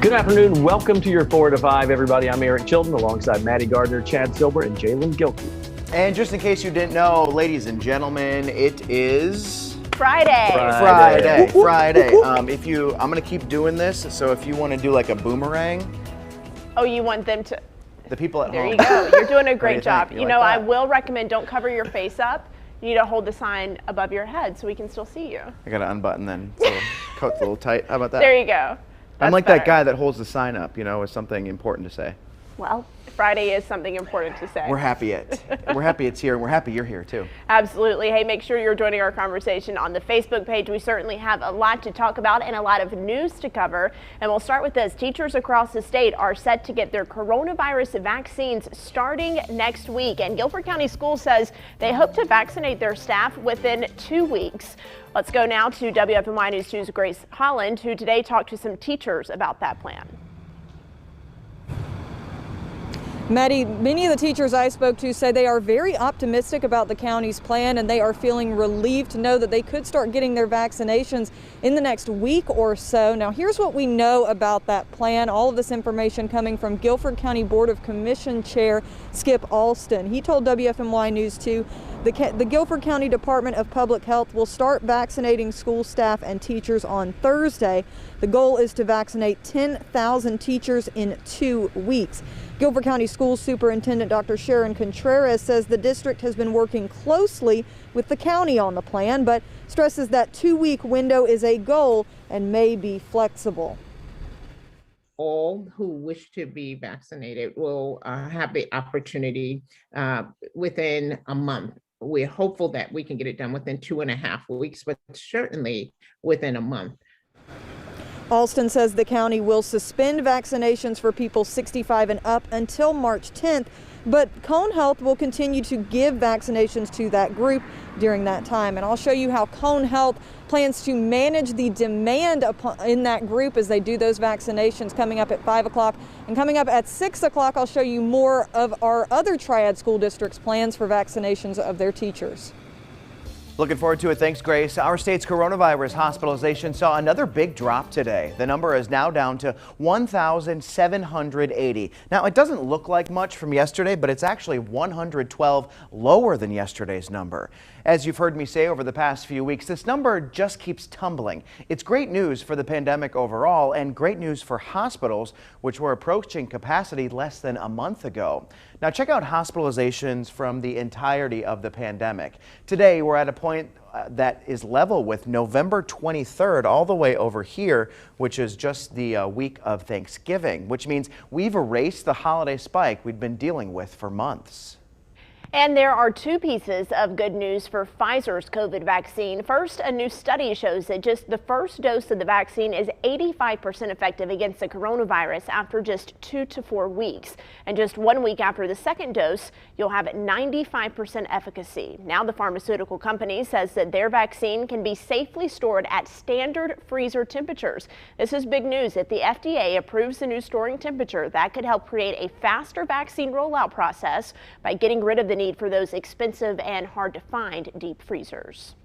Good afternoon. Welcome to your 4 to 5, everybody. I'm Eric Chilton alongside Maddie Gardner, Chad Silber, and Jalen Gilkey. And just in case you didn't know, ladies and gentlemen, it is Friday. Friday. I'm gonna keep doing this. So if you want to do like a boomerang. Oh, you want them to? The people at there home. There you go. You're doing a great job. You like I will recommend don't cover your face up. You need to hold the sign above your head so we can still see you. I gotta unbutton then. So coat's a little tight. How about that? There you go. I'm like that guy that holds the sign up, with something important to say. Well, Friday is something important to say. We're happy it's here, and we're happy you're here too. Absolutely. Hey, make sure you're joining our conversation on the Facebook page. We certainly have a lot to talk about and a lot of news to cover. And we'll start with this. Teachers across the state are set to get their coronavirus vaccines starting next week. And Guilford County Schools says they hope to vaccinate their staff within 2 weeks. Let's go now to WFMY News 2's Grace Holland, who today talked to some teachers about that plan. Maddie, many of the teachers I spoke to say they are very optimistic about the county's plan, and they are feeling relieved to know that they could start getting their vaccinations in the next week or so. Now, here's what we know about that plan. All of this information coming from Guilford County Board of Commission Chair Skip Alston. He told WFMY News 2 the Guilford County Department of Public Health will start vaccinating school staff and teachers on Thursday. The goal is to vaccinate 10,000 teachers in 2 weeks. Guilford County School Superintendent Dr. Sharon Contreras says the district has been working closely with the county on the plan, but stresses that 2-week window is a goal and may be flexible. All who wish to be vaccinated will have the opportunity within a month. We're hopeful that we can get it done within 2.5 weeks, but certainly within a month. Alston says the county will suspend vaccinations for people 65 and up until March 10th, but Cone Health will continue to give vaccinations to that group during that time. And I'll show you how Cone Health plans to manage the demand in that group as they do those vaccinations coming up at 5 o'clock. And coming up at 6 o'clock, I'll show you more of our other Triad School District's plans for vaccinations of their teachers. Looking forward to it. Thanks, Grace. Our state's coronavirus hospitalization saw another big drop today. The number is now down to 1,780. Now, it doesn't look like much from yesterday, but it's actually 112 lower than yesterday's number. As you've heard me say over the past few weeks, this number just keeps tumbling. It's great news for the pandemic overall and great news for hospitals, which were approaching capacity less than a month ago. Now, check out hospitalizations from the entirety of the pandemic. Today, we're at a point that is level with November 23rd all the way over here, which is just the week of Thanksgiving, which means we've erased the holiday spike we'd been dealing with for months. And there are 2 pieces of good news for Pfizer's COVID vaccine. First, a new study shows that just the first dose of the vaccine is 85% effective against the coronavirus after just 2 to 4 weeks. And just 1 week after the second dose, you'll have 95% efficacy. Now the pharmaceutical company says that their vaccine can be safely stored at standard freezer temperatures. This is big news. If the FDA approves the new storing temperature, that could help create a faster vaccine rollout process by getting rid of the need for those expensive and hard to find deep freezers.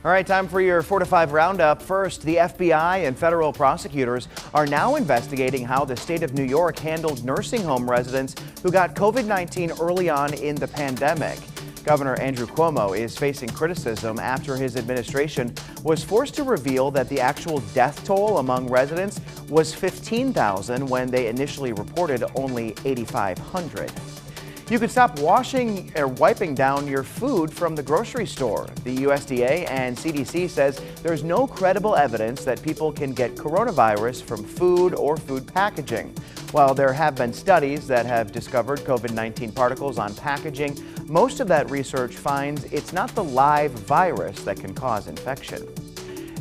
All right, time for your 4 to 5 roundup. First, the FBI and federal prosecutors are now investigating how the state of New York handled nursing home residents who got COVID-19 early on in the pandemic. Governor Andrew Cuomo is facing criticism after his administration was forced to reveal that the actual death toll among residents was 15,000 when they initially reported only 8,500. You could stop washing or wiping down your food from the grocery store. The USDA and CDC says there's no credible evidence that people can get coronavirus from food or food packaging. While there have been studies that have discovered COVID-19 particles on packaging, most of that research finds it's not the live virus that can cause infection.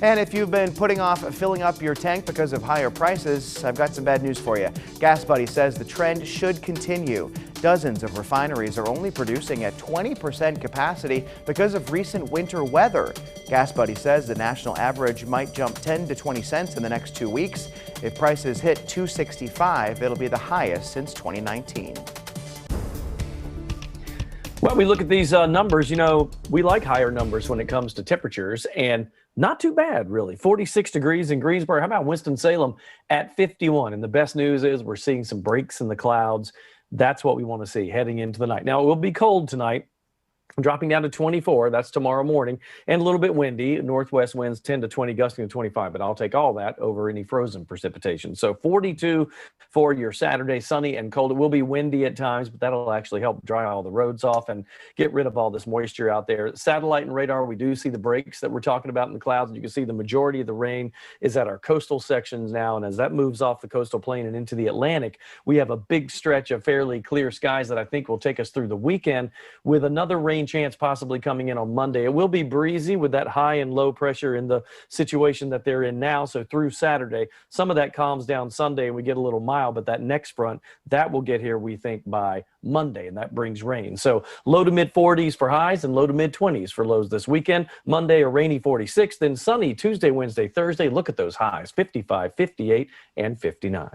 And if you've been putting off filling up your tank because of higher prices, I've got some bad news for you. Gas Buddy says the trend should continue. Dozens of refineries are only producing at 20% capacity because of recent winter weather. Gas Buddy says the national average might jump 10 to 20 cents in the next 2 weeks. If prices hit $2.65, it'll be the highest since 2019. Well, we look at these numbers, we like higher numbers when it comes to temperatures, and not too bad, really. 46 degrees in Greensboro. How about Winston-Salem at 51? And the best news is we're seeing some breaks in the clouds. That's what we want to see heading into the night. Now, it will be cold tonight, dropping down to 24. That's tomorrow morning, and a little bit windy. Northwest winds 10 to 20, gusting to 25, but I'll take all that over any frozen precipitation. So 42 for your Saturday, sunny and cold. It will be windy at times, but that'll actually help dry all the roads off and get rid of all this moisture out there. Satellite and radar, we do see the breaks that we're talking about in the clouds. You can see the majority of the rain is at our coastal sections now, and as that moves off the coastal plain and into the Atlantic, we have a big stretch of fairly clear skies that I think will take us through the weekend, with another rain chance possibly coming in on Monday. It will be breezy with that high and low pressure in the situation that they're in now. So through Saturday, some of that calms down Sunday and we get a little mild, but that next front, that will get here, we think, by Monday, and that brings rain. So low to mid 40s for highs and low to mid 20s for lows this weekend. Monday, a rainy 46, then sunny Tuesday, Wednesday, Thursday. Look at those highs, 55, 58, and 59.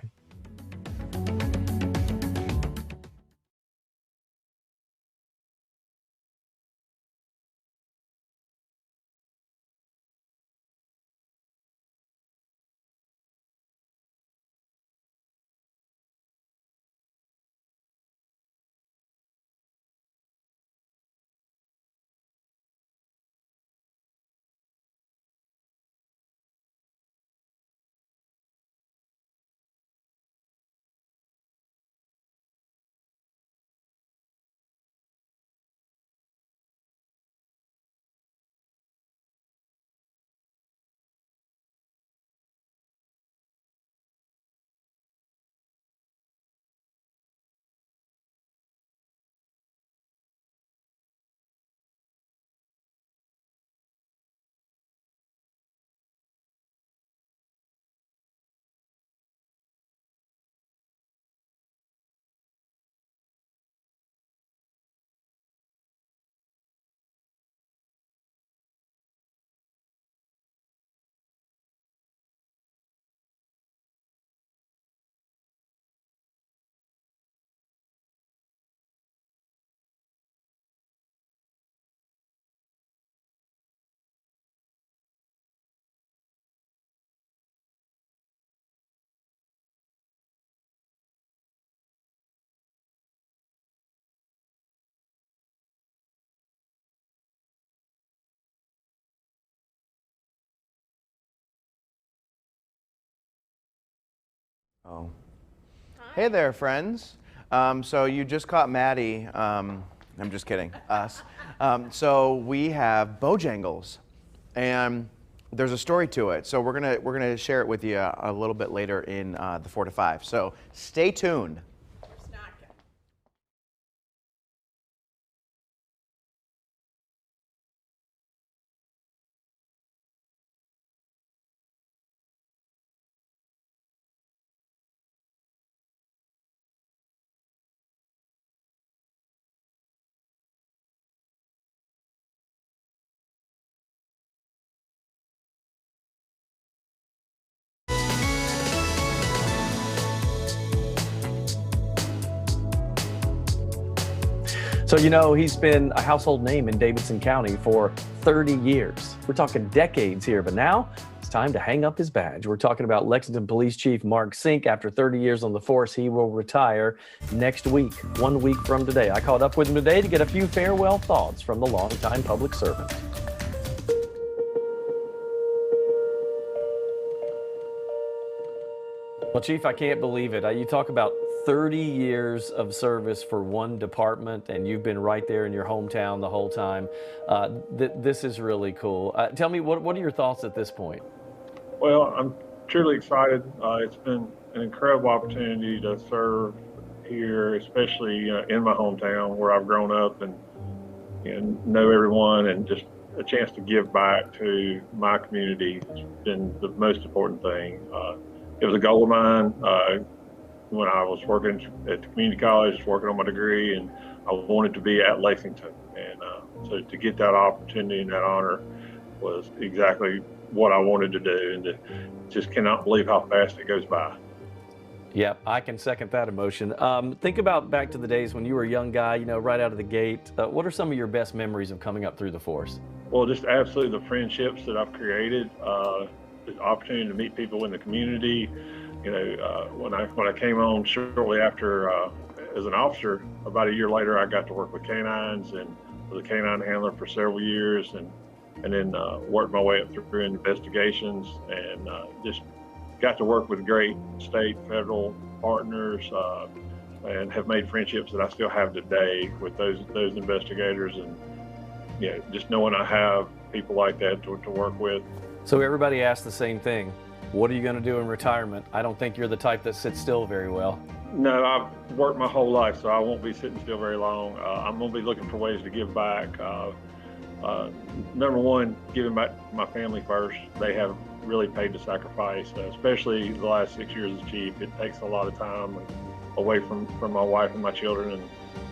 Oh. Hey there, friends. So you just caught Maddie. I'm just kidding. Us. So we have Bojangles, and there's a story to it. So we're gonna share it with you a little bit later in the 4 to 5. So stay tuned. So, he's been a household name in Davidson County for 30 years. We're talking decades here, but now it's time to hang up his badge. We're talking about Lexington Police Chief Mark Sink. After 30 years on the force, he will retire next week, 1 week from today. I caught up with him today to get a few farewell thoughts from the longtime public servant. Well, Chief, I can't believe it. You talk about 30 years of service for one department, and you've been right there in your hometown the whole time. This is really cool. Tell me, what are your thoughts at this point? Well, I'm truly excited. It's been an incredible opportunity to serve here, especially in my hometown where I've grown up and know everyone, and just a chance to give back to my community has been the most important thing. It was a goal of mine when I was working at the community college, working on my degree, and I wanted to be at Lexington. And so to get that opportunity and that honor was exactly what I wanted to do, and just cannot believe how fast it goes by. Yep, I can second that emotion. Think about back to the days when you were a young guy, right out of the gate. What are some of your best memories of coming up through the force? Well, just absolutely the friendships that I've created, the opportunity to meet people in the community. When I came on shortly after as an officer, about a year later, I got to work with canines and was a canine handler for several years, and then worked my way up through investigations, and just got to work with great state, federal partners, and have made friendships that I still have today with those investigators, and just knowing I have people like that to work with. So everybody asks the same thing. What are you going to do in retirement? I don't think you're the type that sits still very well. No, I've worked my whole life, so I won't be sitting still very long. I'm going to be looking for ways to give back. Number one, giving back to my family first. They have really paid the sacrifice, especially the last 6 years as chief. It takes a lot of time away from my wife and my children,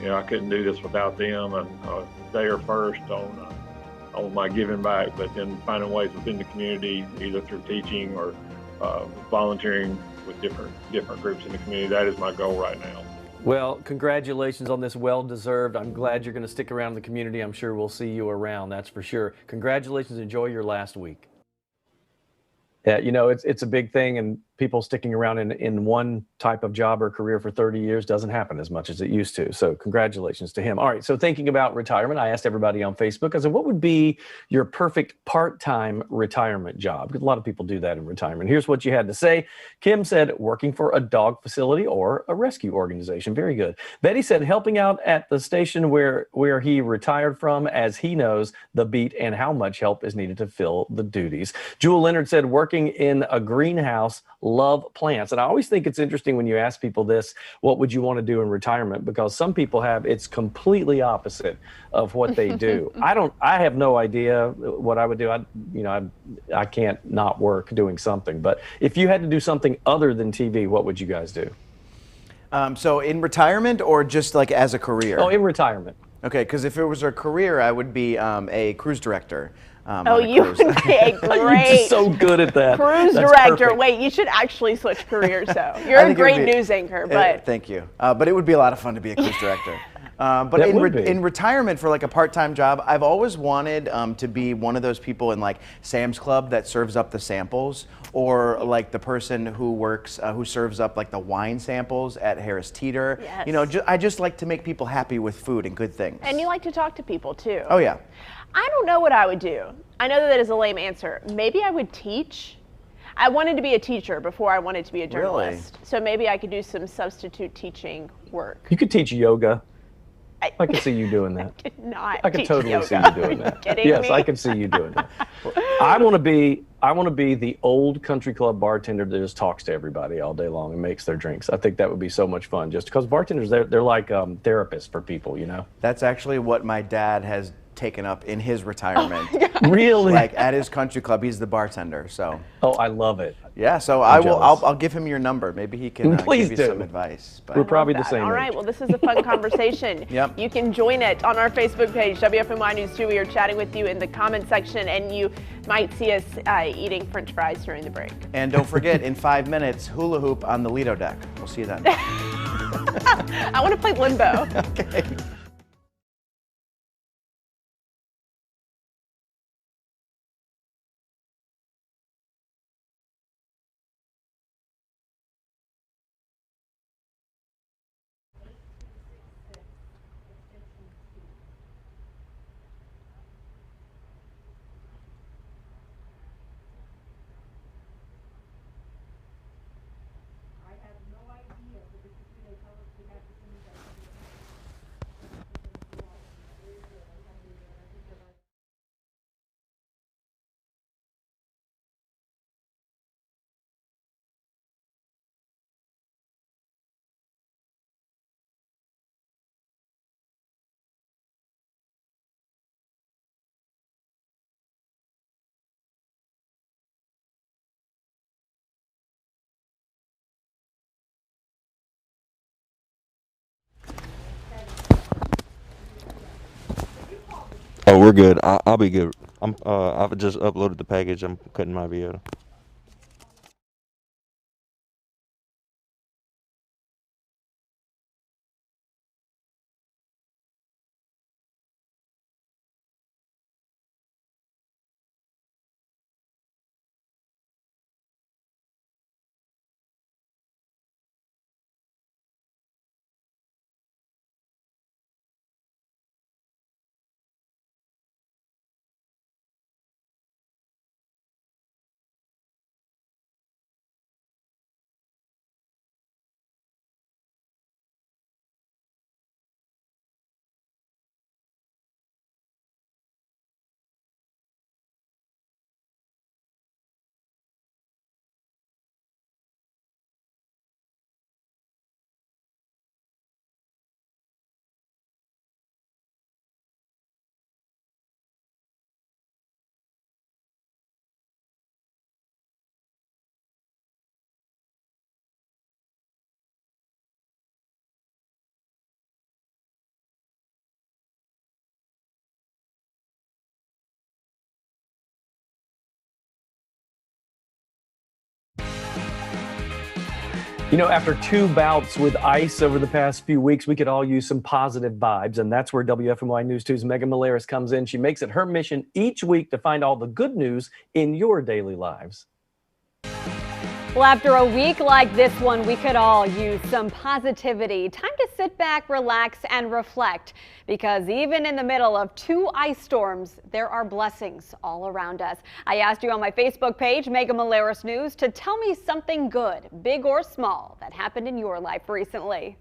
and I couldn't do this without them. And they are first on my giving back, but then finding ways within the community, either through teaching or volunteering with different groups in the community. That is my goal right now. Well, congratulations on this, well-deserved. I'm glad you're going to stick around in the community. I'm sure we'll see you around, that's for sure. Congratulations, enjoy your last week. Yeah, it's a big thing, and people sticking around in one type of job or career for 30 years doesn't happen as much as it used to. So congratulations to him. All right, so thinking about retirement, I asked everybody on Facebook, I said, what would be your perfect part-time retirement job? Because a lot of people do that in retirement. Here's what you had to say. Kim said, working for a dog facility or a rescue organization. Very good. Betty said, helping out at the station where he retired from, as he knows the beat and how much help is needed to fill the duties. Jewel Leonard said, working in a greenhouse, love plants. And I always think it's interesting when you ask people this, what would you want to do in retirement? Because some people it's completely opposite of what they do. I have no idea what I would do. I can't not work doing something. But if you had to do something other than TV, what would you guys do? So in retirement or just like as a career? Oh, in retirement. Okay, because if it was a career, I would be a cruise director. You would be a You're great just so good at that. cruise That's director. perfect. Wait, you should actually switch careers, though. You're a great news anchor, but thank you. But it would be a lot of fun to be a cruise director. But in retirement for like a part-time job, I've always wanted to be one of those people in like Sam's Club that serves up the samples, or like the person who works, who serves up like the wine samples at Harris Teeter. Yes. I just like to make people happy with food and good things. and you like to talk to people too. Oh yeah. I don't know what I would do. I know that is a lame answer. Maybe I would teach. I wanted to be a teacher before I wanted to be a journalist. So maybe I could do some substitute teaching work. You could teach yoga. I can see you doing that. I could not I could teach totally yoga. see you doing that. Are you kidding Yes, me? I can see you doing that. I want to be the old country club bartender that just talks to everybody all day long and makes their drinks. I think that would be so much fun. Just because bartenders, they're like therapists for people, That's actually what my dad has taken up in his retirement. Really? Like at his country club, he's the bartender. So. Oh, I love it. Yeah, so jealous. I'll give him your number. Maybe he can Please give you do. some advice. But. We're probably the That. same All right, age. well, this is a fun conversation. Yep. You can join it on our Facebook page, WFMY News 2. We are chatting with you in the comment section, and you might see us eating French fries during the break. And don't forget, in 5 minutes, hula hoop on the Lido deck. We'll see you then. I want to play limbo. Okay. Oh, we're good. I'll be good. I've just uploaded the package. I'm cutting my video. You know, after 2 bouts with ice over the past few weeks, we could all use some positive vibes, and that's where WFMY News 2's Megan Malaris comes in. She makes it her mission each week to find all the good news in your daily lives. Well, after a week like this one, we could all use some positivity. Time to sit back, relax, and reflect, because even in the middle of 2 ice storms, there are blessings all around us. I asked you on my Facebook page, Megan Malaris News, to tell me something good, big or small, that happened in your life recently.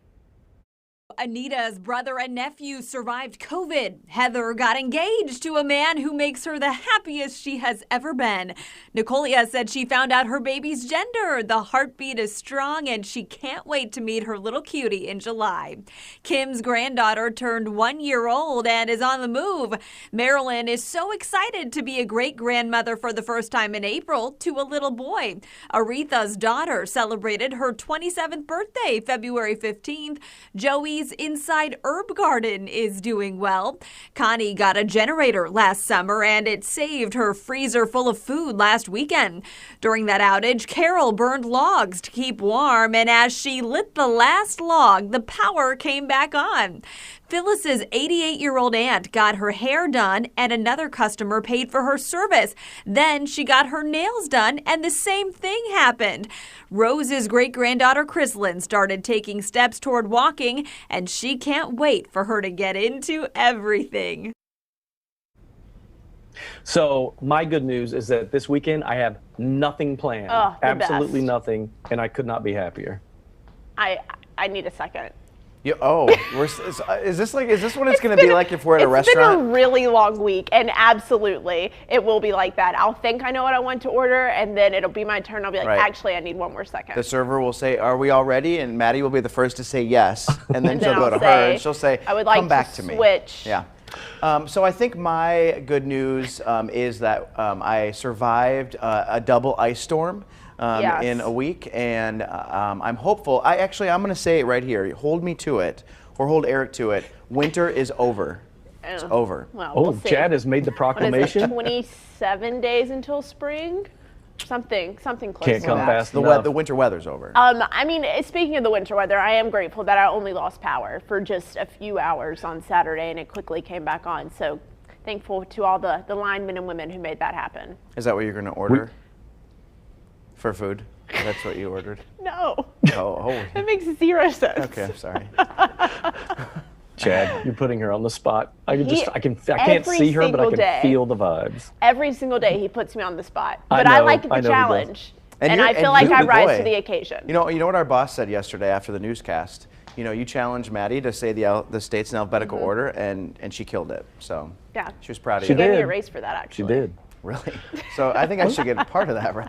Anita's brother and nephew survived COVID. Heather got engaged to a man who makes her the happiest she has ever been. Nicolia said she found out her baby's gender. The heartbeat is strong and she can't wait to meet her little cutie in July. Kim's granddaughter turned 1 year old and is on the move. Marilyn is so excited to be a great-grandmother for the first time in April to a little boy. Aretha's daughter celebrated her 27th birthday, February 15th. Joey's inside herb garden is doing well. Connie got a generator last summer and it saved her freezer full of food last weekend. During that outage, Carol burned logs to keep warm, and as she lit the last log, the power came back on. Phyllis's 88-year-old aunt got her hair done and another customer paid for her service. Then she got her nails done and the same thing happened. Rose's great-granddaughter Chrislyn started taking steps toward walking, and she can't wait for her to get into everything. So my good news is that this weekend I have nothing planned. Oh, the absolutely best. nothing, and I could not be happier. I need a second. Is this what it's going to be like if we're at a restaurant? It's been a really long week, and absolutely, it will be like that. I'll think I know what I want to order, and then it'll be my turn. I'll be like, Right. actually, I need one more second. The server will say, "Are we all ready?" And Maddie will be the first to say yes, and then she'll go I'll to her say, and she'll say, I would like "Come back to me." switch. Yeah. So I think my good news is that I survived a double ice storm Yes. in a week, and I'm hopeful. I'm going to say it right here. Hold me to it, or hold Eric to it. Winter is over. It's over. Well, Oh, we'll see. Chad has made the What is it, proclamation. 27 days until spring? Something close Can't to come that. fast The enough. winter weather's over. I mean, speaking of the winter weather, I am grateful that I only lost power for just a few hours on Saturday, and it quickly came back on. So thankful to all the linemen and women who made that happen. Is that what you're going to order for food? That's what you ordered? No, Oh. that makes 0 sense. Okay, I'm sorry. Chad, you're putting her on the spot. I can't every see her, but I single can day. feel the vibes. Every single day he puts me on the spot, I but I know, like the I know he does. challenge, and you're- I feel like you're I the rise boy. to the occasion. You know what our boss said yesterday after the newscast? You challenged Maddie to say the states in alphabetical order, and she killed it. So Yeah. she was proud of She you. gave me did. a raise for that, She actually. did. Really? So I think I should get a part of that, right?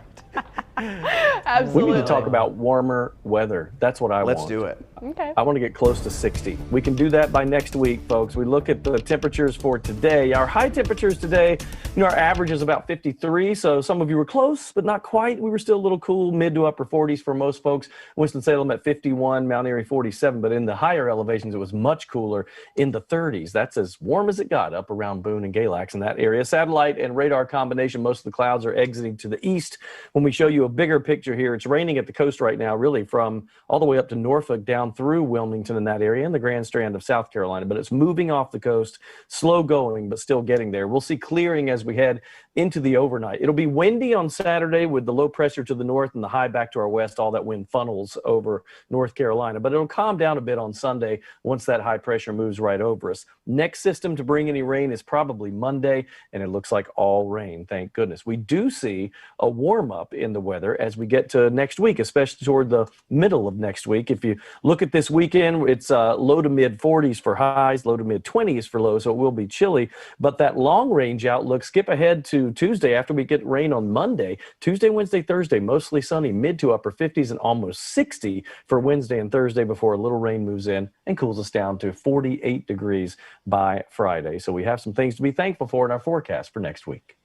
Absolutely. We need to talk about warmer weather. That's what I want. Let's do it. Okay. I want to get close to 60. We can do that by next week, folks. We look at the temperatures for today. Our high temperatures today, our average is about 53. So some of you were close, but not quite. We were still a little cool, mid to upper 40s for most folks. Winston-Salem at 51, Mount Airy 47. But in the higher elevations, it was much cooler in the 30s. That's as warm as it got up around Boone and Galax in that area. Satellite and radar combination, most of the clouds are exiting to the east. When we show you a bigger picture here, it's raining at the coast right now, really from all the way up to Norfolk, down through Wilmington in that area, and the Grand Strand of South Carolina. But it's moving off the coast, slow going, but still getting there. We'll see clearing as we head into the overnight. It'll be windy on Saturday with the low pressure to the north and the high back to our west. All that wind funnels over North Carolina, but it'll calm down a bit on Sunday once that high pressure moves right over us. Next system to bring any rain is probably Monday, and it looks like all rain, thank goodness. We do see a warm up in the weather as we get to next week, especially toward the middle of next week. If you look at this weekend, it's low to mid 40s for highs, low to mid 20s for lows, so it will be chilly. But that long range outlook, skip ahead to Tuesday after we get rain on Monday. Tuesday, Wednesday, Thursday, mostly sunny, mid to upper 50s and almost 60 for Wednesday and Thursday before a little rain moves in and cools us down to 48 degrees by Friday. So we have some things to be thankful for in our forecast for next week.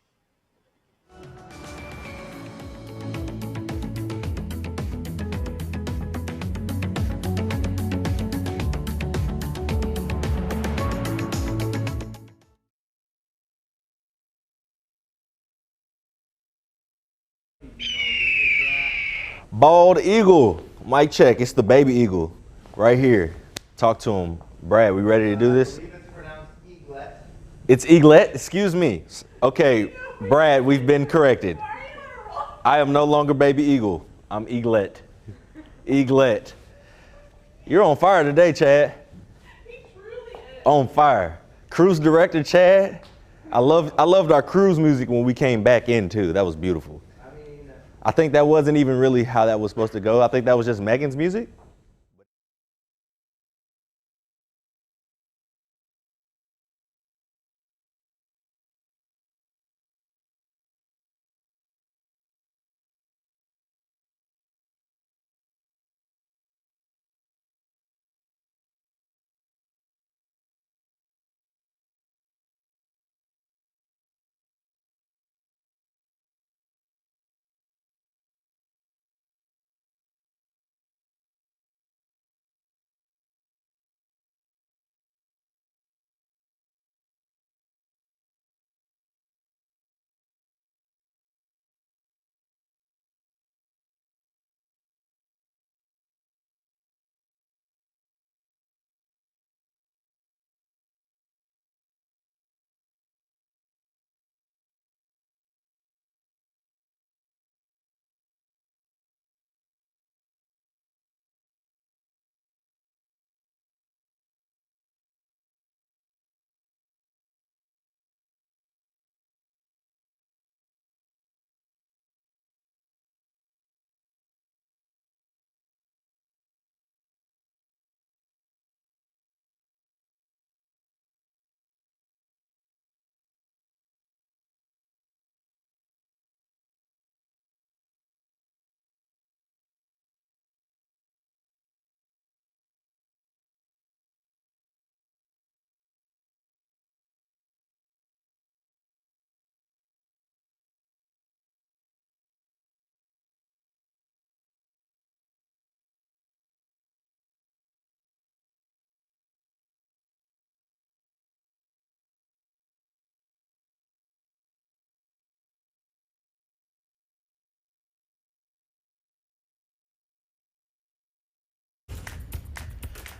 Bald eagle. Mic check, it's the baby eagle right here. Talk to him. Brad, we ready to do this? I believe it's pronounced eaglet. It's eaglet, excuse me. Okay, Brad, we've been corrected. I am no longer baby eagle. I'm eaglet. Eaglet. You're on fire today, Chad. On fire. Cruise director Chad. I loved our cruise music when we came back in too. That was beautiful. I think that wasn't even really how that was supposed to go. I think that was just Megan's music.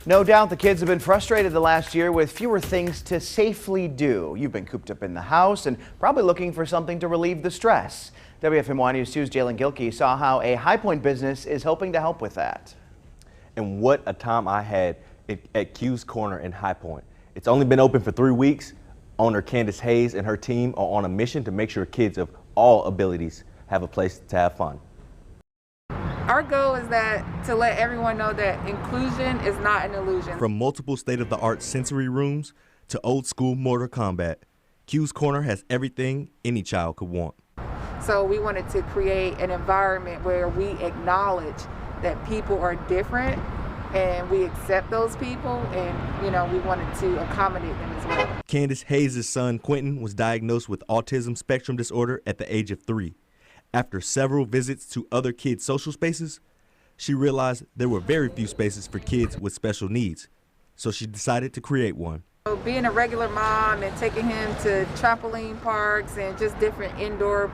No doubt the kids have been frustrated the last year with fewer things to safely do. You've been cooped up in the house and probably looking for something to relieve the stress. WFMY News 2's Jalen Gilkey saw how a High Point business is hoping to help with that. And what a time I had at Q's Corner in High Point. It's only been open for 3 weeks. Owner Candace Hayes and her team are on a mission to make sure kids of all abilities have a place to have fun. Our goal is to let everyone know that inclusion is not an illusion. From multiple state-of-the-art sensory rooms to old-school Mortal Kombat, Q's Corner has everything any child could want. So we wanted to create an environment where we acknowledge that people are different and we accept those people, and we wanted to accommodate them as well. Candace Hayes' son Quentin was diagnosed with autism spectrum disorder at the age of 3. After several visits to other kids' social spaces, she realized there were very few spaces for kids with special needs, so she decided to create one. So being a regular mom and taking him to trampoline parks and just different indoor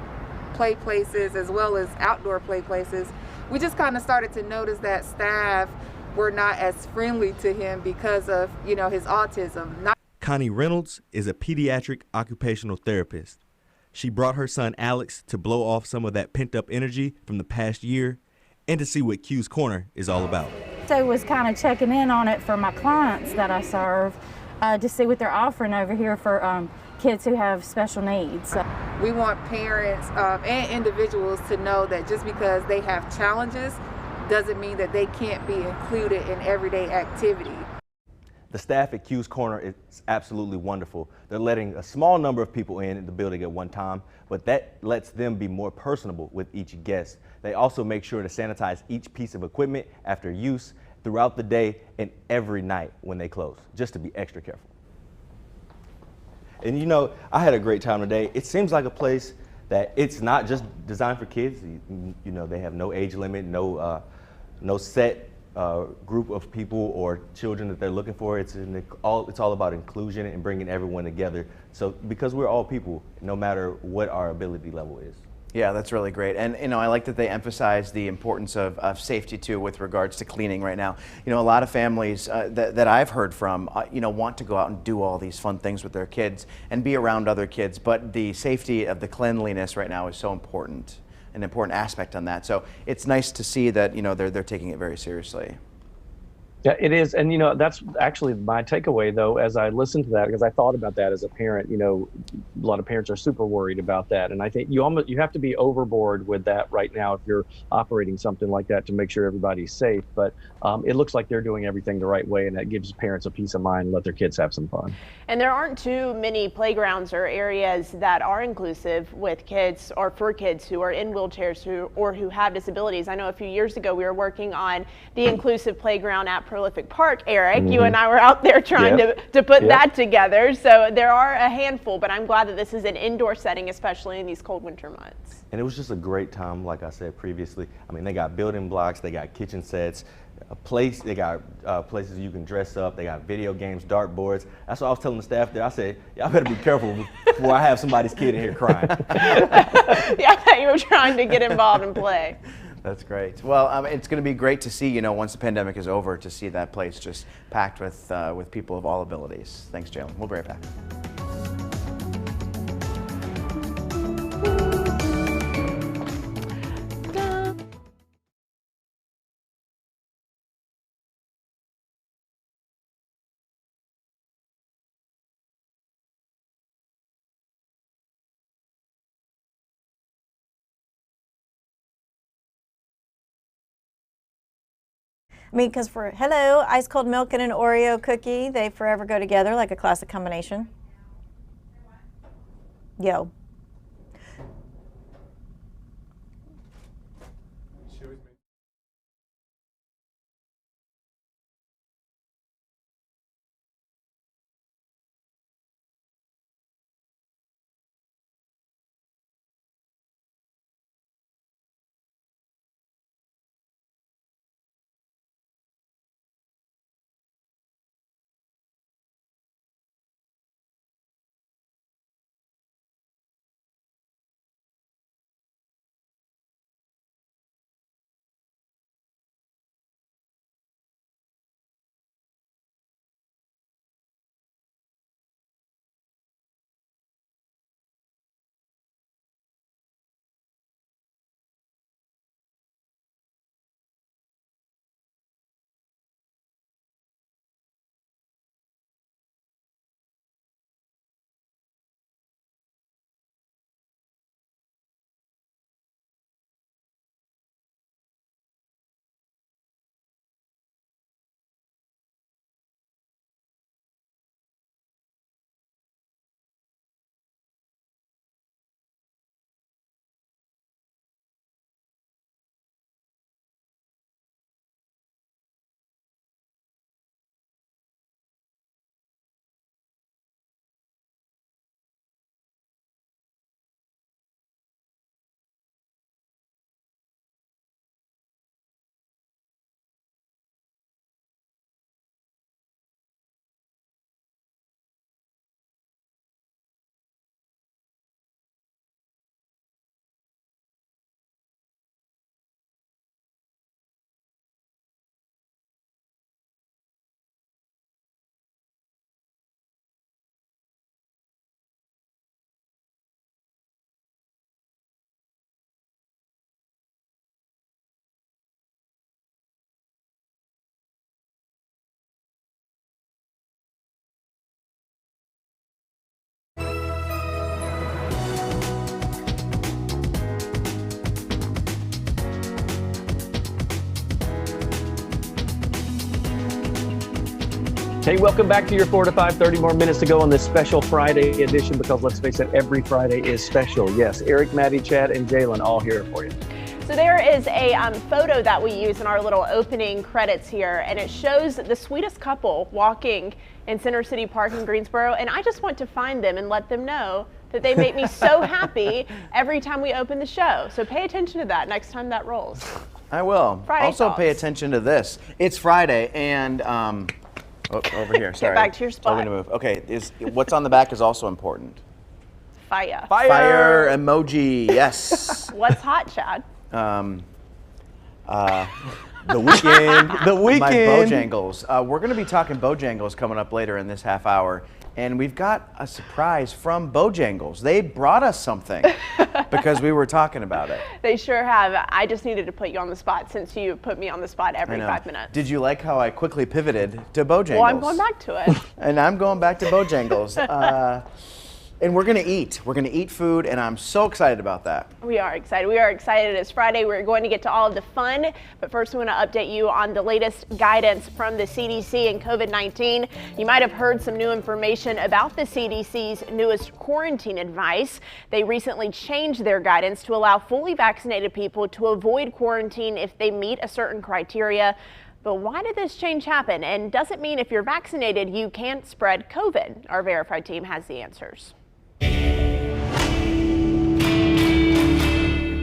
play places as well as outdoor play places, we just kind of started to notice that staff were not as friendly to him because of, his autism. Connie Reynolds is a pediatric occupational therapist. She brought her son Alex to blow off some of that pent-up energy from the past year and to see what Q's Corner is all about. So I was kind of checking in on it for my clients that I serve to see what they're offering over here for kids who have special needs. We want parents and individuals to know that just because they have challenges doesn't mean that they can't be included in everyday activity. The staff at Q's Corner is absolutely wonderful. They're letting a small number of people in the building at one time, but that lets them be more personable with each guest. They also make sure to sanitize each piece of equipment after use throughout the day and every night when they close, just to be extra careful. And I had a great time today. It seems like a place that it's not just designed for kids. They have no age limit, no set group of people or children that they're looking for. It's all about inclusion and bringing everyone together. So because we're all people, no matter what our ability level is. Yeah, that's really great. And, I like that they emphasize the importance of safety, too, with regards to cleaning right now. A lot of families that I've heard from, want to go out and do all these fun things with their kids and be around other kids, but the safety of the cleanliness right now is so important, an important aspect on that. So it's nice to see that, they're taking it very seriously. Yeah, it is. And, that's actually my takeaway, though, as I listened to that, because I thought about that as a parent. A lot of parents are super worried about that. And I think you have to be overboard with that right now if you're operating something like that to make sure everybody's safe. But it looks like they're doing everything the right way, and that gives parents a peace of mind and let their kids have some fun. And there aren't too many playgrounds or areas that are inclusive with kids or for kids who are in wheelchairs or who have disabilities. I know a few years ago we were working on the inclusive playground at Prolific Park, Eric. Mm-hmm. You and I were out there trying to put that together. So there are a handful, but I'm glad that this is an indoor setting, especially in these cold winter months. And it was just a great time, like I said previously. I mean, they got building blocks, they got kitchen sets, they got places you can dress up, they got video games, dartboards. That's what I was telling the staff there. I said, y'all better be careful before I have somebody's kid in here crying. Yeah, I thought you were trying to get involved and play. That's great. Well, it's going to be great to see, once the pandemic is over, to see that place just packed with people of all abilities. Thanks, Jalen. We'll be right back. I mean, because hello, ice cold milk and an Oreo cookie, they forever go together like a classic combination. Yo. Hey, welcome back to your 4 to 5, 30 more minutes to go on this special Friday edition, because let's face it, every Friday is special. Yes, Eric, Maddie, Chad, and Jalen all here for you. So there is a photo that we use in our little opening credits here, and it shows the sweetest couple walking in Center City Park in Greensboro, and I just want to find them and let them know that they make me so happy every time we open the show. So pay attention to that next time that rolls. I will. Friday also thoughts. Pay attention to this. It's Friday, and over here. Sorry. Get back to your spot. I'm gonna move. Okay, what's on the back is also important. Fire. Fire emoji, yes. What's hot, Chad? The weekend. My Bojangles. We're going to be talking Bojangles coming up later in this half hour. And we've got a surprise from Bojangles. They brought us something because we were talking about it. They sure have. I just needed to put you on the spot since you put me on the spot every 5 minutes. Did you like how I quickly pivoted to Bojangles? Well, I'm going back to it. And I'm going back to Bojangles. And we're going to eat. We're going to eat food, and I'm so excited about that. We are excited. We are excited. It's Friday. We're going to get to all of the fun. But first, we want to update you on the latest guidance from the CDC and COVID-19. You might have heard some new information about the CDC's newest quarantine advice. They recently changed their guidance to allow fully vaccinated people to avoid quarantine if they meet a certain criteria. But why did this change happen? And does it mean if you're vaccinated, you can't spread COVID? Our verified team has the answers.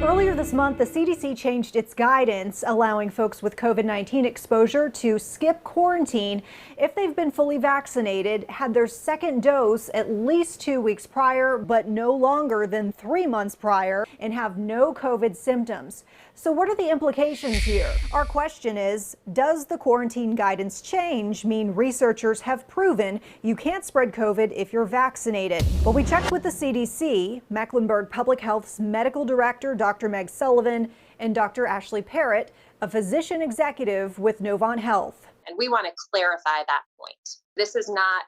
Earlier this month, the CDC changed its guidance, allowing folks with COVID-19 exposure to skip quarantine if they've been fully vaccinated, had their second dose at least 2 weeks prior, but no longer than 3 months prior, and have no COVID symptoms. So what are the implications here? Our question is, does the quarantine guidance change mean researchers have proven you can't spread COVID if you're vaccinated? Well, we checked with the CDC, Mecklenburg Public Health's medical director, Dr. Meg Sullivan, and Dr. Ashley Parrott, a physician executive with Novant Health. And we want to clarify that point. This is not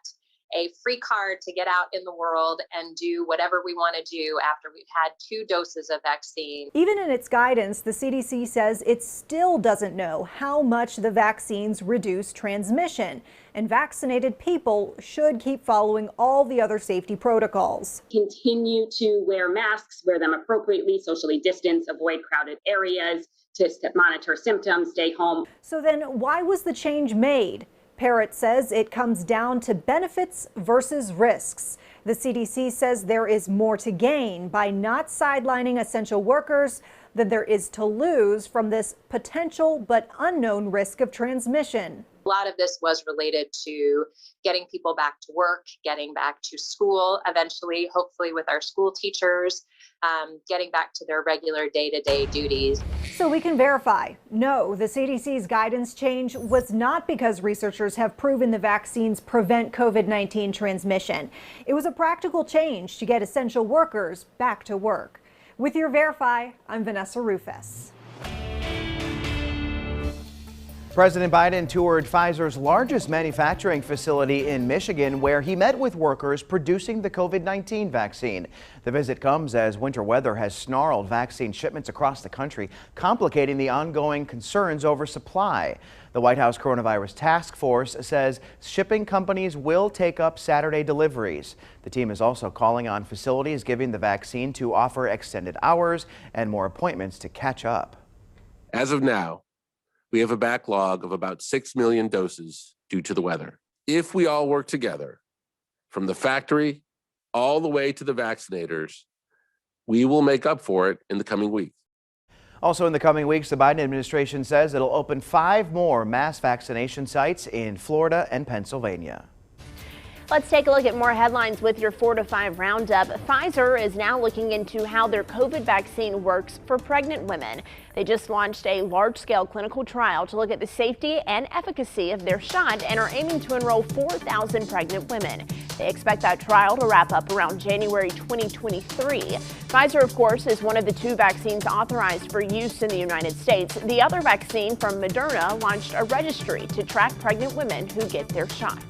a free card to get out in the world and do whatever we want to do after we've had 2 doses of vaccine. Even in its guidance, the CDC says it still doesn't know how much the vaccines reduce transmission, and vaccinated people should keep following all the other safety protocols. Continue to wear masks, wear them appropriately, socially distance, avoid crowded areas, to monitor symptoms, stay home. So then why was the change made? Parrott says it comes down to benefits versus risks. The CDC says there is more to gain by not sidelining essential workers than there is to lose from this potential but unknown risk of transmission. A lot of this was related to getting people back to work, getting back to school, eventually, hopefully with our school teachers, getting back to their regular day-to-day duties. So we can verify, no, the CDC's guidance change was not because researchers have proven the vaccines prevent COVID-19 transmission. It was a practical change to get essential workers back to work. With your Verify, I'm Vanessa Rufus. President Biden toured Pfizer's largest manufacturing facility in Michigan, where he met with workers producing the COVID-19 vaccine. The visit comes as winter weather has snarled vaccine shipments across the country, complicating the ongoing concerns over supply. The White House Coronavirus Task Force says shipping companies will take up Saturday deliveries. The team is also calling on facilities giving the vaccine to offer extended hours and more appointments to catch up. As of now, we have a backlog of about 6 million doses due to the weather. If we all work together, from the factory all the way to the vaccinators, we will make up for it in the coming weeks. Also in the coming weeks, the Biden administration says it'll open 5 more mass vaccination sites in Florida and Pennsylvania. Let's take a look at more headlines with your 4 to 5 roundup. Pfizer is now looking into how their COVID vaccine works for pregnant women. They just launched a large-scale clinical trial to look at the safety and efficacy of their shot and are aiming to enroll 4,000 pregnant women. They expect that trial to wrap up around January 2023. Pfizer, of course, is one of the 2 vaccines authorized for use in the United States. The other vaccine from Moderna launched a registry to track pregnant women who get their shot.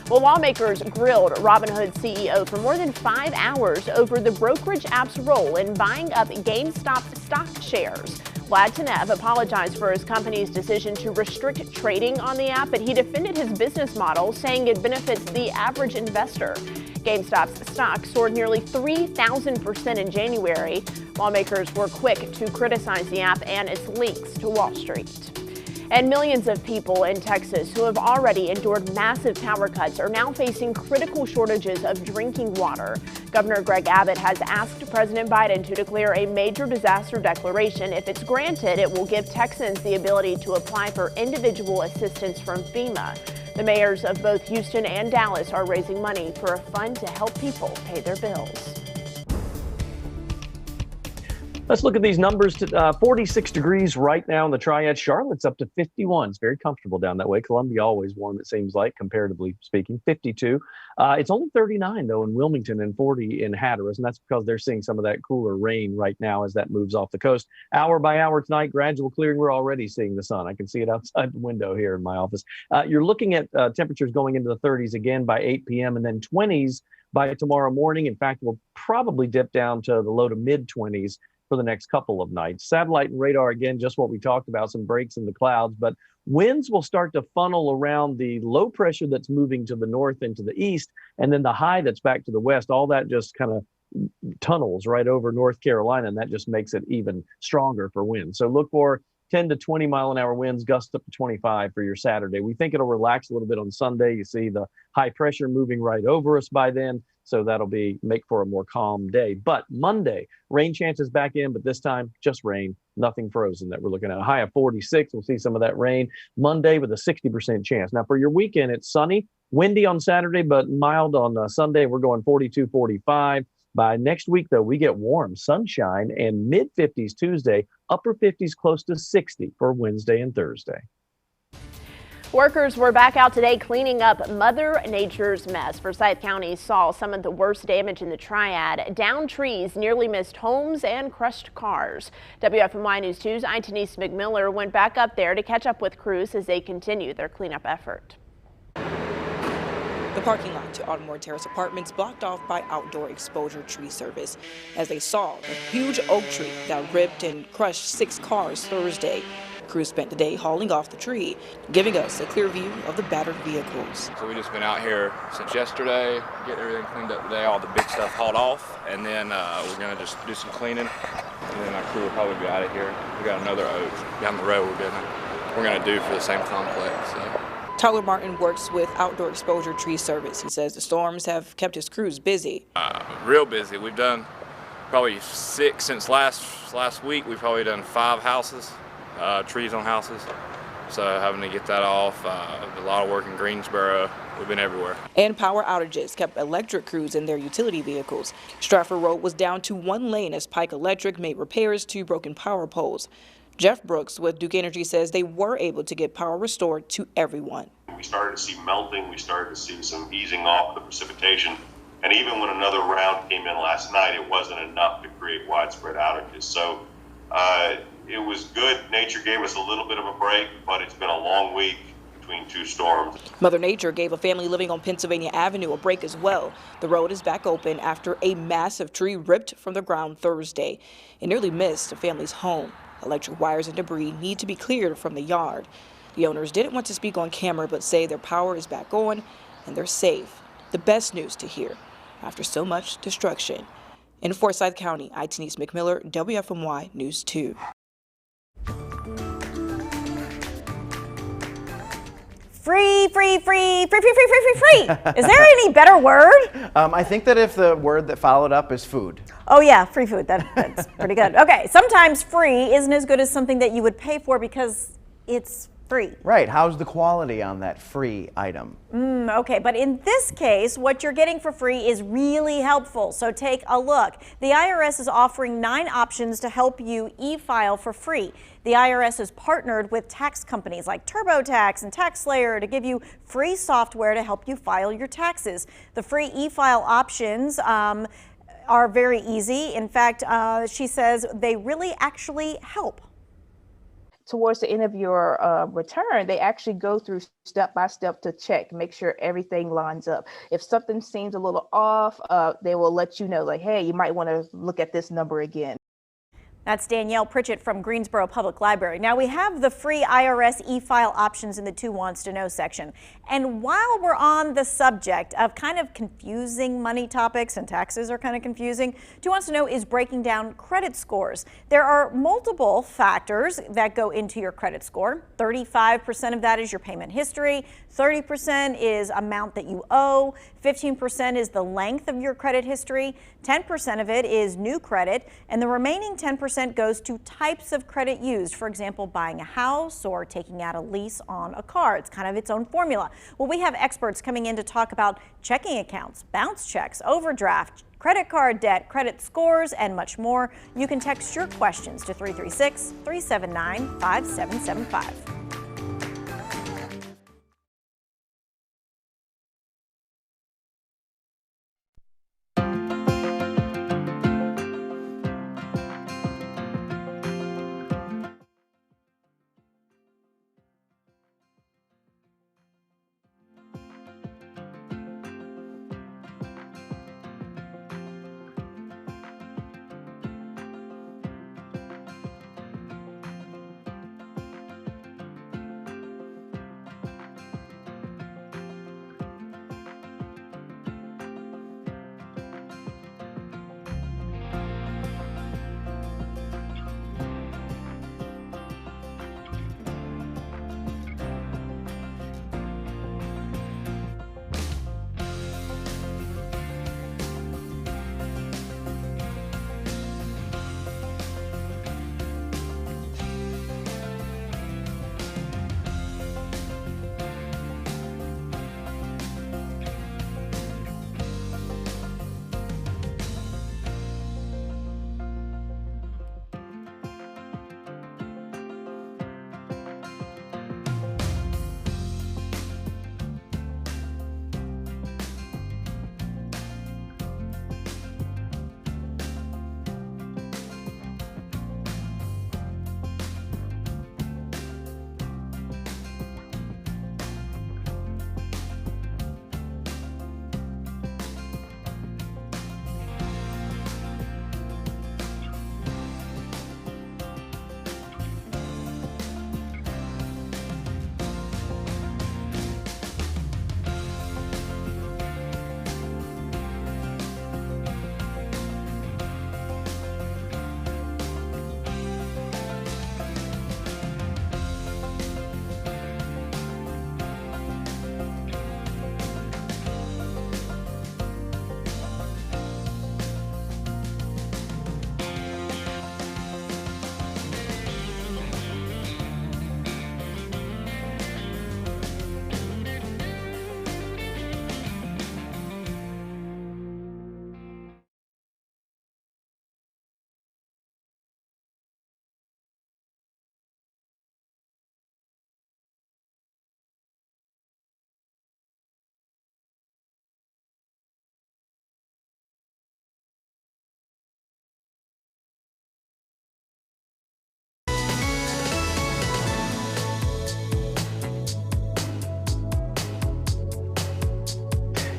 Well, lawmakers grilled Robinhood CEO for more than 5 hours over the brokerage app's role in buying up GameStop stock shares. Vlad Tenev apologized for his company's decision to restrict trading on the app, but he defended his business model, saying it benefits the average investor. GameStop's stock soared nearly 3,000% in January. Lawmakers were quick to criticize the app and its links to Wall Street. And millions of people in Texas who have already endured massive power cuts are now facing critical shortages of drinking water. Governor Greg Abbott has asked President Biden to declare a major disaster declaration. If it's granted, it will give Texans the ability to apply for individual assistance from FEMA. The mayors of both Houston and Dallas are raising money for a fund to help people pay their bills. Let's look at these numbers. 46 degrees right now in the Triad. Charlotte's up to 51. It's very comfortable down that way. Columbia always warm, it seems like, comparatively speaking. 52. It's only 39, though, in Wilmington and 40 in Hatteras, and that's because they're seeing some of that cooler rain right now as that moves off the coast. Hour by hour tonight, gradual clearing. We're already seeing the sun. I can see it outside the window here in my office. You're looking at temperatures going into the 30s again by 8 p.m. and then 20s by tomorrow morning. In fact, we'll probably dip down to the low to mid 20s for the next couple of nights. Satellite and radar, again, just what we talked about, some breaks in the clouds, but winds will start to funnel around the low pressure that's moving to the north and to the east, and then the high that's back to the west. All that just kind of tunnels right over North Carolina, and that just makes it even stronger for wind. So look for 10 to 20 mile an hour winds, gusts up to 25 for your Saturday. We think it'll relax a little bit on Sunday. You see the high pressure moving right over us by then. So that'll make for a more calm day. But Monday, rain chances back in, but this time just rain, nothing frozen that we're looking at. A high of 46. We'll see some of that rain Monday with a 60% chance. Now for your weekend, it's sunny, windy on Saturday, but mild on Sunday. We're going 42, 45. By next week, though, we get warm, sunshine, and mid 50s Tuesday, upper 50s close to 60 for Wednesday and Thursday. Workers were back out today cleaning up Mother Nature's mess. Forsyth County saw some of the worst damage in the Triad. Downed trees nearly missed homes and crushed cars. WFMY News 2's Denise McMiller went back up there to catch up with crews as they continue their cleanup effort. The parking lot to Ardmore Terrace Apartments blocked off by Outdoor Exposure Tree Service as they saw the huge oak tree that ripped and crushed 6 cars Thursday. Crews spent the day hauling off the tree, giving us a clear view of the battered vehicles. So we've just been out here since yesterday, getting everything cleaned up today, all the big stuff hauled off, and then we're going to just do some cleaning, and then our crew will probably be out of here. We got another oak down the road we're going to do for the same complex. So. Tyler Martin works with Outdoor Exposure Tree Service. He says the storms have kept his crews busy. Real busy. We've done probably 6 since last week. We've probably done 5 houses. Trees on houses, so having to get that off. A lot of work in Greensboro. We've been everywhere. And power outages kept electric crews in their utility vehicles. Stratford Road was down to 1 lane as Pike Electric made repairs to broken power poles. Jeff Brooks with Duke Energy says they were able to get power restored to everyone. We started to see melting. We started to see some easing off the precipitation. And even when another round came in last night, it wasn't enough to create widespread outages. So it was good. Nature gave us a little bit of a break, but it's been a long week between 2 storms. Mother Nature gave a family living on Pennsylvania Avenue a break as well. The road is back open after a massive tree ripped from the ground Thursday. It nearly missed a family's home. Electric wires and debris need to be cleared from the yard. The owners didn't want to speak on camera, but say their power is back on and they're safe. The best news to hear after so much destruction. In Forsyth County, Denise McMiller, WFMY News 2. Free, free, free, free, free, free, free, free, free. Is there any better word? I think that if the word that followed up is food. Oh yeah, free food. That's pretty good. Okay, sometimes free isn't as good as something that you would pay for because it's free. Right. How's the quality on that free item? Okay, but in this case, what you're getting for free is really helpful. So take a look. The IRS is offering 9 options to help you e-file for free. The IRS has partnered with tax companies like TurboTax and TaxSlayer to give you free software to help you file your taxes. The free e-file options are very easy. In fact, she says they really actually help. Towards the end of your return, they actually go through step by step to check, make sure everything lines up. If something seems a little off, they will let you know, like, hey, you might want to look at this number again. That's Danielle Pritchett from Greensboro Public Library. Now we have the free IRS e-file options in the 2 Wants to Know section. And while we're on the subject of kind of confusing money topics, and taxes are kind of confusing, 2 Wants to Know is breaking down credit scores. There are multiple factors that go into your credit score. 35% of that is your payment history, 30% is amount that you owe, 15% is the length of your credit history, 10% of it is new credit, and the remaining 10% goes to types of credit used. For example, buying a house or taking out a lease on a car. It's kind of its own formula. Well, we have experts coming in to talk about checking accounts, bounce checks, overdraft, credit card debt, credit scores, and much more. You can text your questions to 336-379-5775.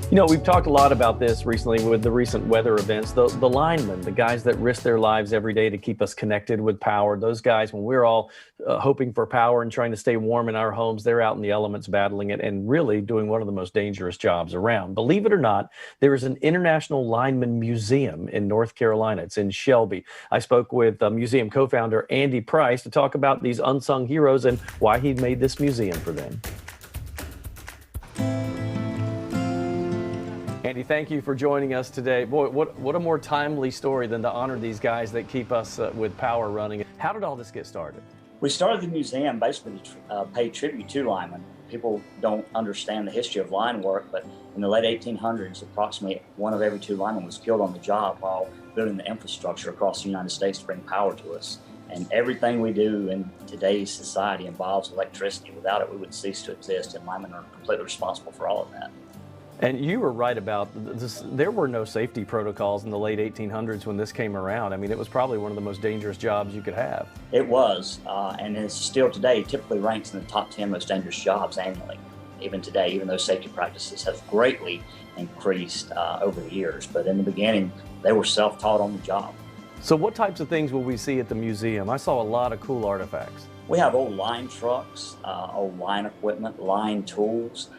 You know, we've talked a lot about this recently with the recent weather events. The linemen, the guys that risk their lives every day to keep us connected with power, those guys, when we're all hoping for power and trying to stay warm in our homes, they're out in the elements battling it and really doing one of the most dangerous jobs around. Believe it or not, there is an International Lineman Museum in North Carolina. It's in Shelby. I spoke with museum co-founder Andy Price to talk about these unsung heroes and why he made this museum for them. Andy, thank you for joining us today. Boy, what a more timely story than to honor these guys that keep us with power running. How did all this get started? We started the museum basically to pay tribute to linemen. People don't understand the history of line work, but in the late 1800s, approximately 1 of every 2 linemen was killed on the job while building the infrastructure across the United States to bring power to us. And everything we do in today's society involves electricity. Without it, we would cease to exist, and linemen are completely responsible for all of that. And you were right about this. There were no safety protocols in the late 1800s when this came around. I mean, it was probably one of the most dangerous jobs you could have. It was, and it's still today, typically ranks in the top 10 most dangerous jobs annually. Even today, even though safety practices have greatly increased over the years. But in the beginning, they were self-taught on the job. So what types of things will we see at the museum? I saw a lot of cool artifacts. We have old line trucks, old line equipment, line tools,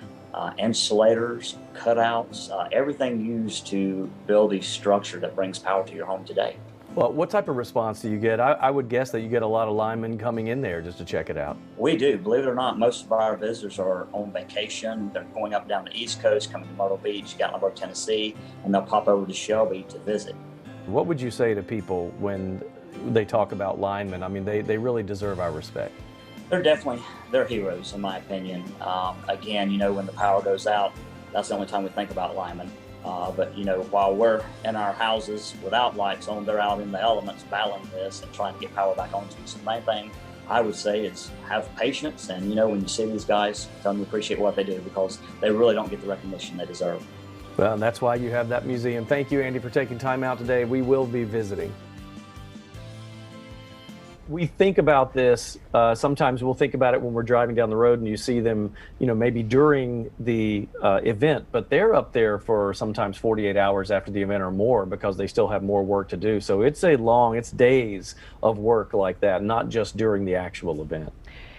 insulators, cutouts, everything used to build a structure that brings power to your home today. Well, what type of response do you get? I would guess that you get a lot of linemen coming in there just to check it out. We do. Believe it or not, most of our visitors are on vacation. They're going up down the East Coast, coming to Myrtle Beach, Gatlinburg, Tennessee, and they'll pop over to Shelby to visit. What would you say to people when they talk about linemen? I mean, they really deserve our respect. They're heroes, in my opinion. Again, you know, when the power goes out, that's the only time we think about linemen. But you know, while we're in our houses without lights on, they're out in the elements battling this and trying to get power back on to us. The main thing I would say is have patience, and you know, when you see these guys, tell them you appreciate what they do, because they really don't get the recognition they deserve. Well, and that's why you have that museum. Thank you, Andy, for taking time out today. We will be visiting. We think about this, sometimes we'll think about it when we're driving down the road and you see them, you know, maybe during the event, but they're up there for sometimes 48 hours after the event or more, because they still have more work to do. So it's it's days of work like that, not just during the actual event.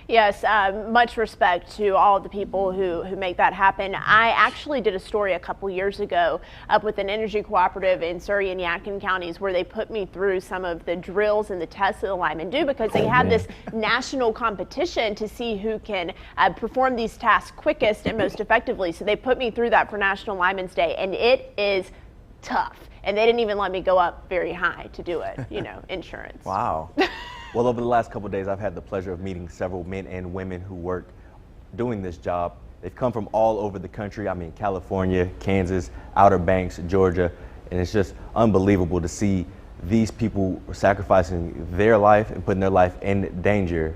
Yes, much respect to all of the people who make that happen. I actually did a story a couple years ago up with an energy cooperative in Surrey and Yadkin counties, where they put me through some of the drills and the tests that the linemen do, because they had this national competition to see who can perform these tasks quickest and most effectively. So they put me through that for National Linemen's Day, and it is tough. And they didn't even let me go up very high to do it, you know, insurance. Wow. Well, over the last couple of days, I've had the pleasure of meeting several men and women who work doing this job. They've come from all over the country. I mean, California, Kansas, Outer Banks, Georgia, and it's just unbelievable to see these people sacrificing their life and putting their life in danger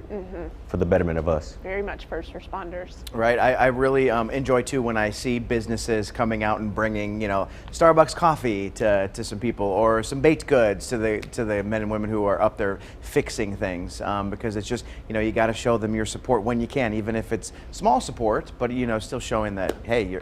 for the betterment of us. Very much first responders. Right. I really enjoy too when I see businesses coming out and bringing, you know, Starbucks coffee to some people, or some baked goods to the men and women who are up there fixing things, because it's just, you know, you got to show them your support when you can, even if it's small support, but you know, still showing that, hey,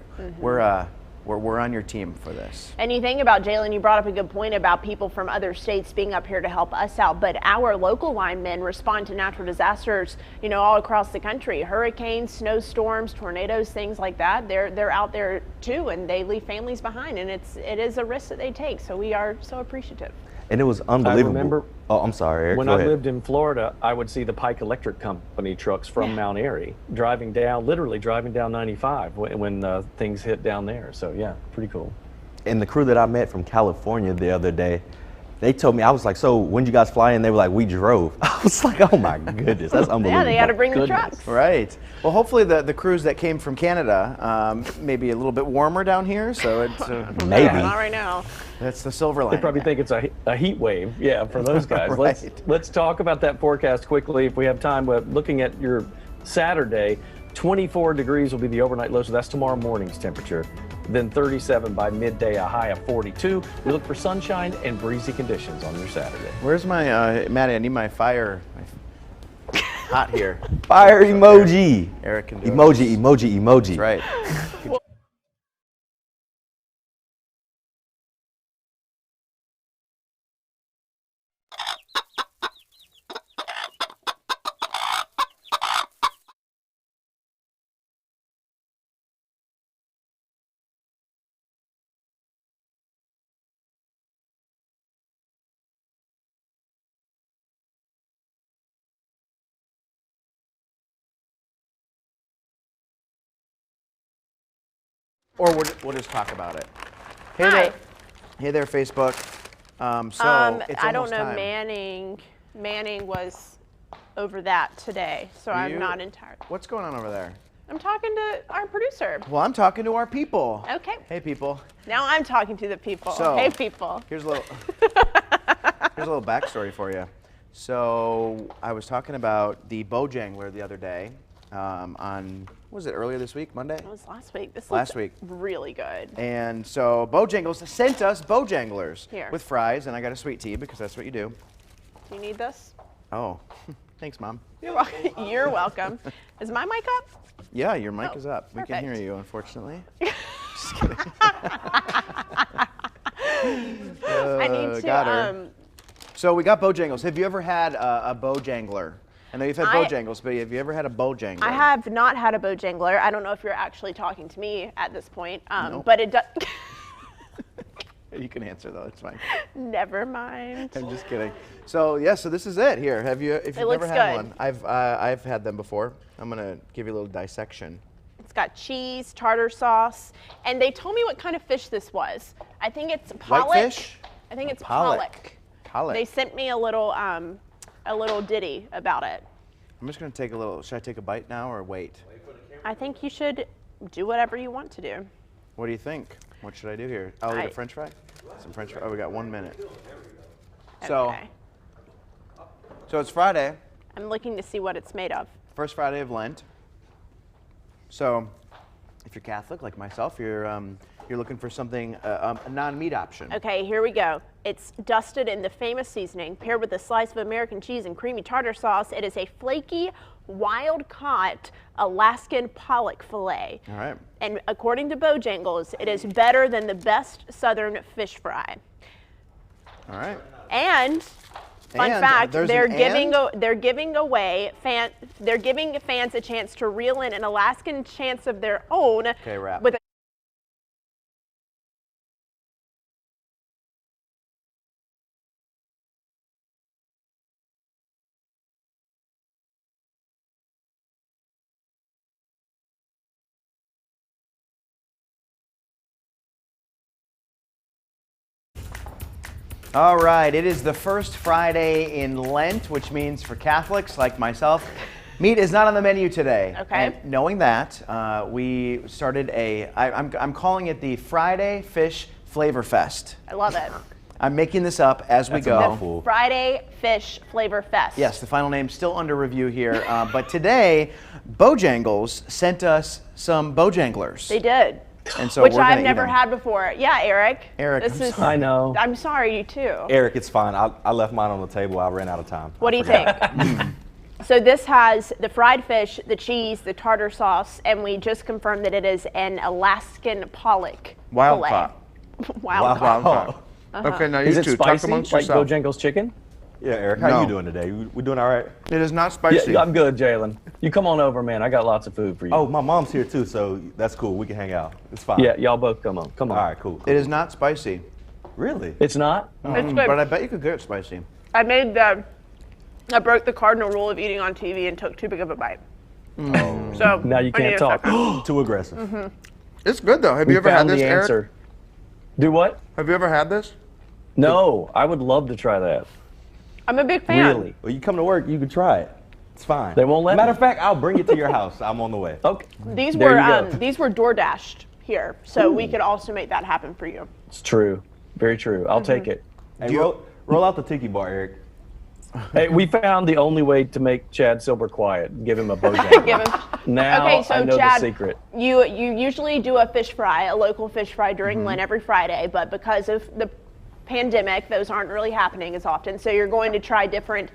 we're on your team for this. And you think about, Jalen, you brought up a good point about people from other states being up here to help us out, but our local linemen respond to natural disasters, you know, all across the country. Hurricanes, snowstorms, tornadoes, things like that. They're out there too, and they leave families behind, and it is a risk that they take. So we are so appreciative. And it was unbelievable. I remember, oh, I'm sorry, Eric. When I lived in Florida, I would see the Pike Electric Company trucks from Mount Airy literally driving down 95 when things hit down there. So yeah, pretty cool. And the crew that I met from California the other day, they told me, I was like, so when did you guys fly in? They were like, we drove. I was like, oh my goodness, that's unbelievable. Yeah, they had to bring the trucks. Right. Well, hopefully the crews that came from Canada, maybe a little bit warmer down here, so it's maybe. Not right now. That's the silver lining. They probably think it's a heat wave, yeah, for those guys. Right. Let's talk about that forecast quickly if we have time. But looking at your Saturday, 24 degrees will be the overnight low, so that's tomorrow morning's temperature. Then 37 by midday, a high of 42. We look for sunshine and breezy conditions on your Saturday. Where's my, Maddie, I need my fire. Hot here. Fire emoji. Eric can do emoji. That's right. Or we'll just talk about it. Hey there, Facebook. It's I don't know, time. Manning was over that today, so I'm not entirely. What's going on over there? I'm talking to our producer. Well, I'm talking to our people. Okay. Hey, people. Now I'm talking to the people. So, hey, people. Here's a little backstory for you. So I was talking about the Bojangler the other day on, was it earlier this week, Monday? It was last week. This last week. Really good. And so Bojangles sent us Bojanglers Here. with fries, and I got a sweet tea because that's what you do. Do you need this? Oh, thanks, Mom. You're welcome. You're welcome. Is my mic up? Yeah, your mic is up. Perfect. We can hear you, unfortunately. Just kidding. I need to. Got her. So we got Bojangles. Have you ever had a Bojangler? I know you've had Bojangles, but have you ever had a Bojangler? I have not had a Bojangler. I don't know if you're actually talking to me at this point, Nope. but it does. You can answer though. It's fine. Never mind. I'm just kidding. So yeah, so this is it here. Have you? If you've never had one, I've had them before. I'm gonna give you a little dissection. It's got cheese, tartar sauce, and they told me what kind of fish this was. I think it's pollock. Whitefish? I think it's pollock. pollock. They sent me a little ditty about it. I'm just gonna take a little. Should I take a bite now or wait? I think you should do whatever you want to do. What do you think? What should I do here? I'll eat a French fry. Some French fry. Oh, we got 1 minute. Okay. So it's Friday. I'm looking to see what it's made of. First Friday of Lent. So, if you're Catholic like myself, you're looking for something a non-meat option. Okay, here we go. It's dusted in the famous seasoning, paired with a slice of American cheese and creamy tartar sauce. It is a flaky, wild-caught Alaskan pollock fillet. All right. And according to Bojangles, it is better than the best Southern fish fry. All right. And fun fact, they're giving fans a chance to reel in an Alaskan chance of their own. Okay, wrap. With All right, it is the first Friday in Lent, which means for Catholics like myself, meat is not on the menu today. Okay. And knowing that, we started I'm calling it the Friday Fish Flavor Fest. I love it. I'm making this up as we go. The Friday Fish Flavor Fest. Yes, the final name's still under review here. But today, Bojangles sent us some Bojanglers. They did. And so which we're gonna I've never had before. Yeah, Eric. Eric, I know. I'm sorry, you too. Eric, it's fine. I left mine on the table. I ran out of time. What do you think? So this has the fried fish, the cheese, the tartar sauce, and we just confirmed that it is an Alaskan pollock Wild fillet. caught. Wild caught. Okay, now Is you it two talk spicy amongst like yourself. Bojangles chicken? Yeah, Eric, how you doing today? We doing all right? It is not spicy. Yeah, I'm good, Jalen. You come on over, man. I got lots of food for you. Oh, my mom's here too, so that's cool. We can hang out. It's fine. Yeah, y'all both come on. Come on. All right, cool. It is not spicy. Really? It's not? It's good. But I bet you could get it spicy. I broke the cardinal rule of eating on TV and took too big of a bite. Oh. So now you I need can't a talk. second. Too aggressive. Mm-hmm. It's good though. Have We you ever had found this, the Eric? answer. Do what? Have you ever had this? No, I would love to try that. I'm a big fan. Really? Well, you come to work, you can try it. It's fine. They won't let Matter me. of fact, I'll bring it to your house. I'm on the way. Okay. These There were you go. these were DoorDashed here, so we could also make that happen for you. It's true. Very true. I'll take it. Hey, roll out the tiki bar, Eric. Hey, we found the only way to make Chad Silber quiet. Give him a Bojangle. Give him. Now Okay, so I know Chad, the secret. you usually do a fish fry, a local fish fry during Lent every Friday, but because of the pandemic, those aren't really happening as often. So you're going to try different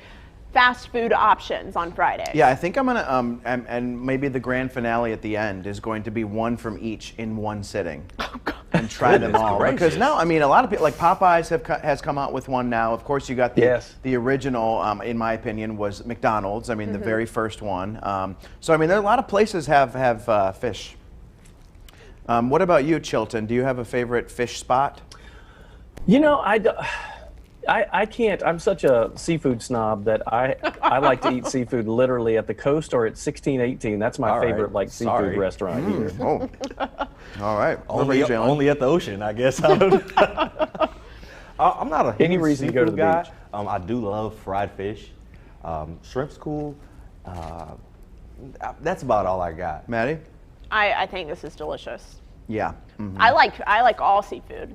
fast food options on Friday. Yeah, I think I'm gonna and maybe the grand finale at the end is going to be one from each in one sitting, and try them all. gracious. Because now, I mean, a lot of people like Popeyes has come out with one now. Of course, you got the the original. In my opinion, was McDonald's. I mean, the very first one. So I mean, there are a lot of places have fish. What about you, Chilton? Do you have a favorite fish spot? You know, I can't. I'm such a seafood snob that I like to eat seafood literally at the coast or at 1618. That's my All right. favorite like seafood Sorry. restaurant here. Oh, all right. Only at the ocean, I guess. I'm not a Any huge reason to go to the seafood guy. beach. I do love fried fish. Shrimp's cool. That's about all I got. Maddie? I think this is delicious. Yeah. I like all seafood.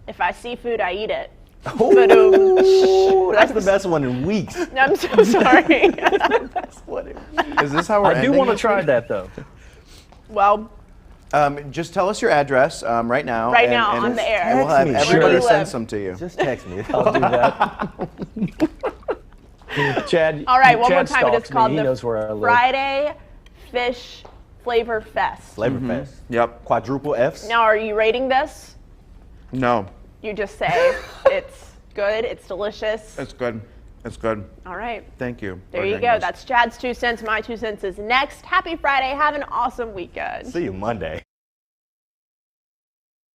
If I see food, I eat it. Ooh, that's the best one in weeks. No, I'm so sorry. Is this how we're I do ending want to this try week? that though. Well, just tell us your address right now. Right now, on the air. And we'll have Text me. everybody Sure. send some to you. Just text me. I'll do that. Chad. all right, one Chad more time. It is stalks me. called He the knows where I live. Friday Fish Flavor Fest. Flavor Fest. Yep. Quadruple Fs. Now, are you rating this? No, You just say it's good, it's delicious. it's good. It's good. All right. Thank you. There you go. Bojangles. That's Chad's 2 cents. My 2 cents is next. Happy Friday. Have an awesome weekend. See you Monday.